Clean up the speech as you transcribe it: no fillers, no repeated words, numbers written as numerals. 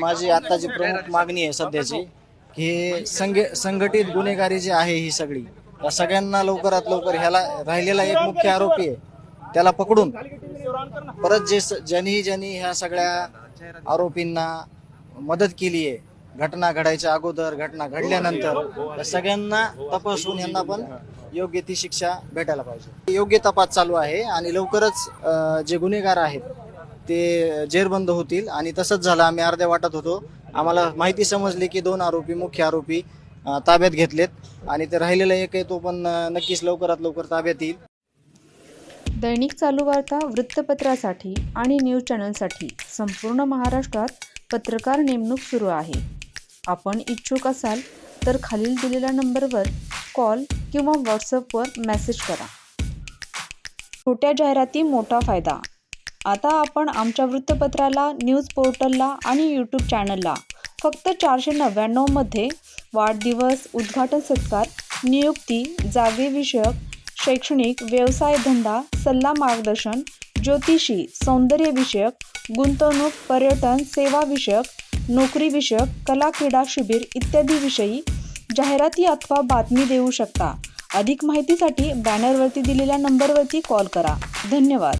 माझी आत्ताची प्रमुख मागणी आहे सध्याची की संघटित गुन्हेगारी जी आहे ही सगळी या सगळ्यांना लवकरात लवकर ह्याला राहिलेला एक मुख्य आरोपी आहे त्याला पकडून परत ज्यांनी ह्या सगळ्या आरोपींना मदत केली आहे घटना घडायच्या अगोदर घटना घडल्यानंतर या सगळ्यांना तपासून यांना पण योग्य ती शिक्षा भेटायला पाहिजे। योग्य तपास चालू आहे आणि लवकरच जे गुन्हेगार आहेत ते जेरबंद होतील आणि तसंच झालं। आम्ही अर्ध्या वाटत होतो, आम्हाला माहिती समजली की 2 मुख्य आरोपी ताब्यात घेतलेत आणि ते राहिलेला एक आहे तो पण नक्कीच लवकरात लवकर ताब्यात येईल। दैनिक चालू वार्ता वृत्तपत्रासाठी आणि न्यूज चॅनलसाठी संपूर्ण महाराष्ट्रात पत्रकार नेमणूक सुरू आहे। आपण इच्छुक असाल तर खालील दिलेल्या नंबरवर कॉल किंवा व्हॉट्सअपवर मेसेज करा। छोट्या जाहिराती मोठा फायदा। आता आपण आमच्या वृत्तपत्राला, न्यूज पोर्टलला आणि यूट्यूब चॅनलला फक्त 499 मध्ये वाढदिवस, उद्घाटन सत्कार, नियुक्ती, जागेविषयक, शैक्षणिक, व्यवसाय धंदा, सल्ला मार्गदर्शन, ज्योतिषी, सौंदर्यविषयक, गुंतवणूक, पर्यटन, सेवाविषयक, नोकरीविषयक, कला, क्रीडा शिबिर इत्यादी विषयी जाहिराती अथवा बातमी देऊ शकता। अधिक माहितीसाठी बॅनरवरती दिलेल्या नंबरवरती कॉल करा। धन्यवाद।